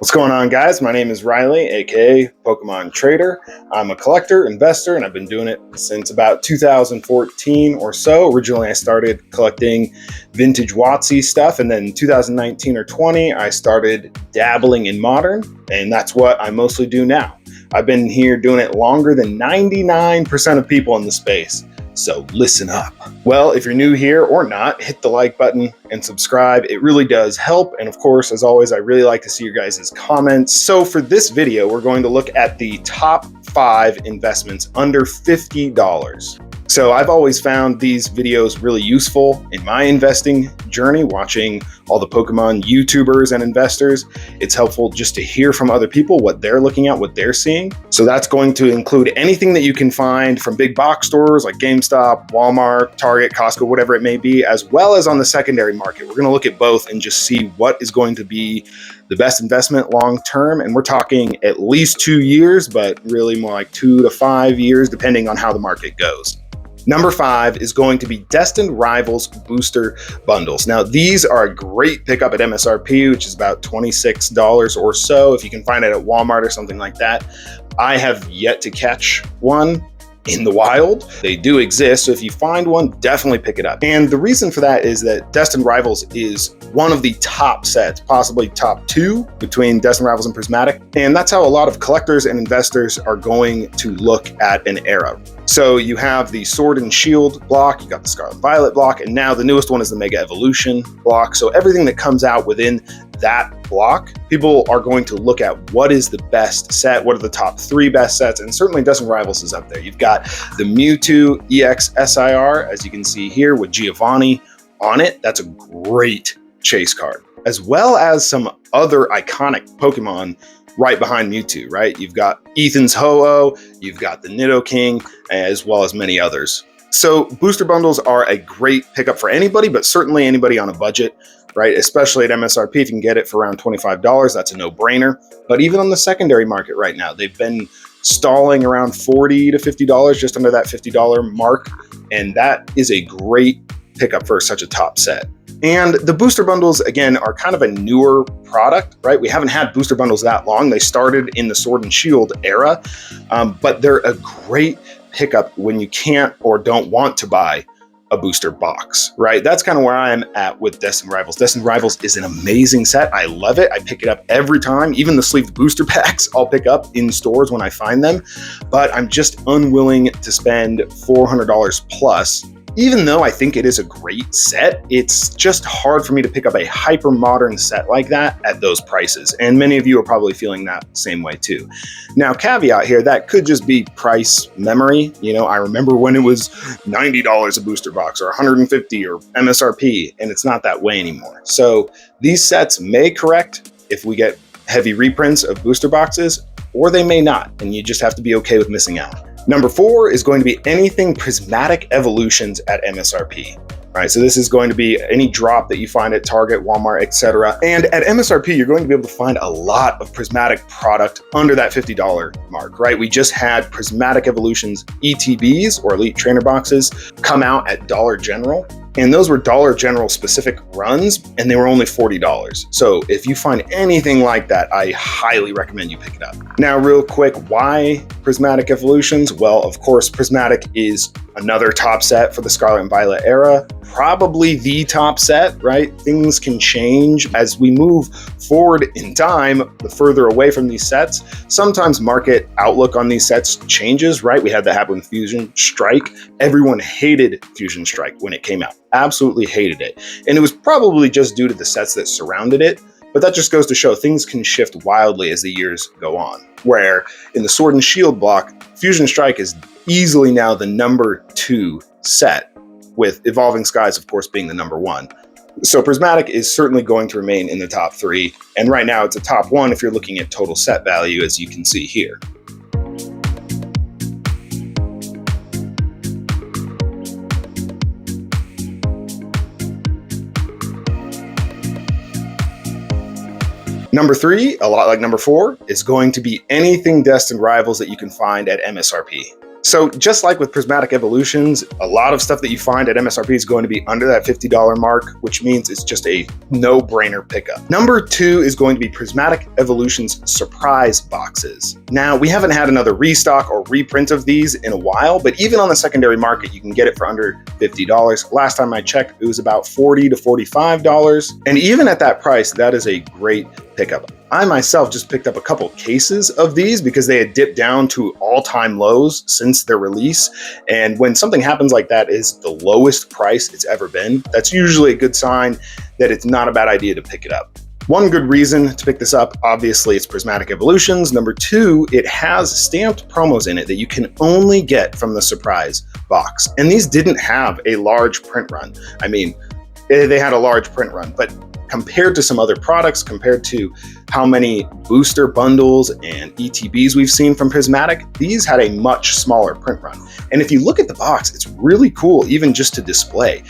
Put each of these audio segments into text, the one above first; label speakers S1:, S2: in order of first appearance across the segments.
S1: What's going on, guys? My name is Riley, aka Pokemon Trader. I'm a collector, investor, and I've been doing it since about 2014 or so. Originally, I started collecting vintage WotC stuff, and then 2019 or 20, I started dabbling in modern, and that's what I mostly do now. I've been here doing it longer than 99% of people in the space. So listen up. Well, if you're new here or not, hit the like button and subscribe. It really does help. And of course, as always, I really like to see your guys' comments. So for this video, we're going to look at the top 5 investments under $50. So I've always found these videos really useful in my investing journey, watching all the Pokemon YouTubers and investors. It's helpful just to hear from other people what they're looking at, what they're seeing. So that's going to include anything that you can find from big box stores like GameStop, Walmart, Target, Costco, whatever it may be, as well as on the secondary market. We're going to look at both and just see what is going to be the best investment long term. And we're talking at least 2 years, but really more like 2 to 5 years, depending on how the market goes. Number 5 is going to be Destined Rivals Booster Bundles. Now, these are a great pickup at MSRP, which is about $26 or so, if you can find it at Walmart or something like that. I have yet to catch one in the wild. They do exist, so if you find one, definitely pick it up. And the reason for that is that Destined Rivals is one of the top sets, possibly top 2 between Destined Rivals and Prismatic. And that's how a lot of collectors and investors are going to look at an era. So you have the Sword and Shield block, you got the Scarlet Violet block, and now the newest one is the Mega Evolution block. So everything that comes out within that block, people are going to look at what is the best set, what are the top 3 best sets, and certainly Destined Rivals is up there. You've got the Mewtwo EX SIR, as you can see here, with Giovanni on it. That's a great chase card, as well as some other iconic Pokemon right behind Mewtwo, right? You've got Ethan's Ho-Oh, you've got the Nidoking, as well as many others. So booster bundles are a great pickup for anybody, but certainly anybody on a budget, right? Especially at MSRP, if you can get it for around $25, that's a no-brainer. But even on the secondary market right now, they've been stalling around $40 to $50, just under that $50 mark. And that is a great pickup for such a top set. And the booster bundles, again, are kind of a newer product, right? We haven't had booster bundles that long. They started in the Sword and Shield era, but they're a great pickup when you can't or don't want to buy a booster box, right? That's kind of where I'm at with Destined Rivals. Destined Rivals is an amazing set. I love it. I pick it up every time. Even the sleeved booster packs I'll pick up in stores when I find them, but I'm just unwilling to spend $400 plus. Even though I think it is a great set, it's just hard for me to pick up a hyper modern set like that at those prices. And many of you are probably feeling that same way too. Now, caveat here, that could just be price memory. You know, I remember when it was $90 a booster box or $150 or MSRP, and it's not that way anymore. So these sets may correct if we get heavy reprints of booster boxes, or they may not, and you just have to be okay with missing out. Number 4 is going to be anything Prismatic Evolutions at MSRP. Right, so this is going to be any drop that you find at Target, Walmart, etc. And at MSRP, you're going to be able to find a lot of Prismatic product under that $50 mark, right? We just had Prismatic Evolutions ETBs, or Elite Trainer Boxes, come out at Dollar General. And those were Dollar General specific runs, and they were only $40. So if you find anything like that, I highly recommend you pick it up. Now, real quick, why Prismatic Evolutions? Well, of course, Prismatic is another top set for the Scarlet and Violet era. Probably the top set, right? Things can change as we move forward in time, the further away from these sets. Sometimes market outlook on these sets changes, right? We had that happen with Fusion Strike. Everyone hated Fusion Strike when it came out. Absolutely hated it. And it was probably just due to the sets that surrounded it. But that just goes to show things can shift wildly as the years go on. Where in the Sword and Shield block, Fusion Strike is easily now the number 2 set, with Evolving Skies, of course, being the number 1. So Prismatic is certainly going to remain in the top 3. And right now it's a top 1 if you're looking at total set value, as you can see here. Number 3, a lot like number 4, is going to be anything Destined Rivals that you can find at MSRP. So just like with Prismatic Evolutions, a lot of stuff that you find at MSRP is going to be under that $50 mark, which means it's just a no-brainer pickup. Number 2 is going to be Prismatic Evolutions surprise boxes. Now, we haven't had another restock or reprint of these in a while, but even on the secondary market, you can get it for under $50. Last time I checked, it was about $40 to $45. And even at that price, that is a great pickup. I myself just picked up a couple cases of these because they had dipped down to all-time lows since their release. And when something happens like that is the lowest price it's ever been, that's usually a good sign that it's not a bad idea to pick it up. One good reason to pick this up, obviously, it's Prismatic Evolutions. Number 2, it has stamped promos in it that you can only get from the surprise box. And these didn't have a large print run. I mean, they had a large print run, but compared to some other products, compared to how many booster bundles and ETBs we've seen from Prismatic, these had a much smaller print run. And if you look at the box, it's really cool, even just to display.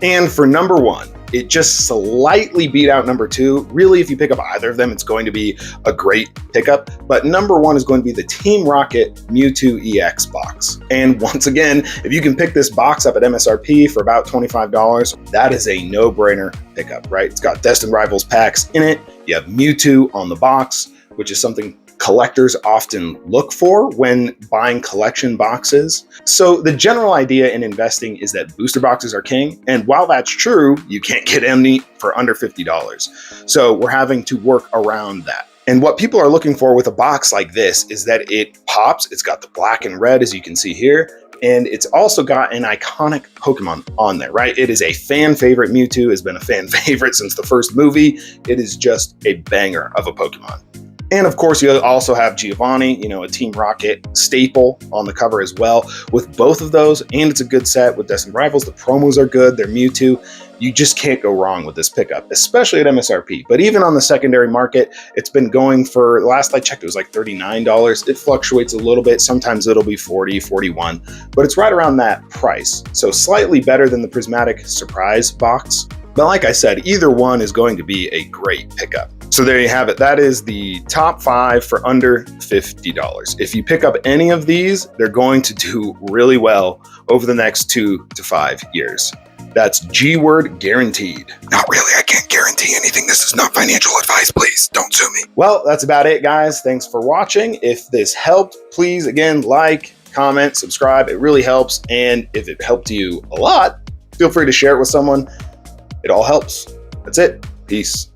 S1: And for number 1, it just slightly beat out number 2. Really, if you pick up either of them, it's going to be a great pickup. But number 1 is going to be the Team Rocket Mewtwo EX box. And once again, if you can pick this box up at MSRP for about $25, that is a no-brainer pickup, right? It's got Destined Rivals packs in it. You have Mewtwo on the box, which is something collectors often look for when buying collection boxes. So the general idea in investing is that booster boxes are king. And while that's true, you can't get any for under $50. So we're having to work around that. And what people are looking for with a box like this is that it pops. It's got the black and red, as you can see here. And it's also got an iconic Pokemon on there, right? It is a fan favorite. Mewtwo has been a fan favorite since the first movie. It is just a banger of a Pokemon. And of course, you also have Giovanni, a Team Rocket staple on the cover as well. With both of those, and it's a good set with Destined Rivals. The promos are good. They're Mewtwo. You just can't go wrong with this pickup, especially at MSRP. But even on the secondary market, it's been going for, last I checked, it was like $39. It fluctuates a little bit. Sometimes it'll be $40, $41, but it's right around that price. So slightly better than the Prismatic Surprise box. But like I said, either one is going to be a great pickup. So there you have it. That is the top 5 for under $50. If you pick up any of these, they're going to do really well over the next 2 to 5 years. That's G-word guaranteed.
S2: Not really, I can't guarantee anything. This is not financial advice, please. Don't sue me.
S1: Well, that's about it, guys. Thanks for watching. If this helped, please, again, like, comment, subscribe. It really helps. And if it helped you a lot, feel free to share it with someone. It all helps. That's it. Peace.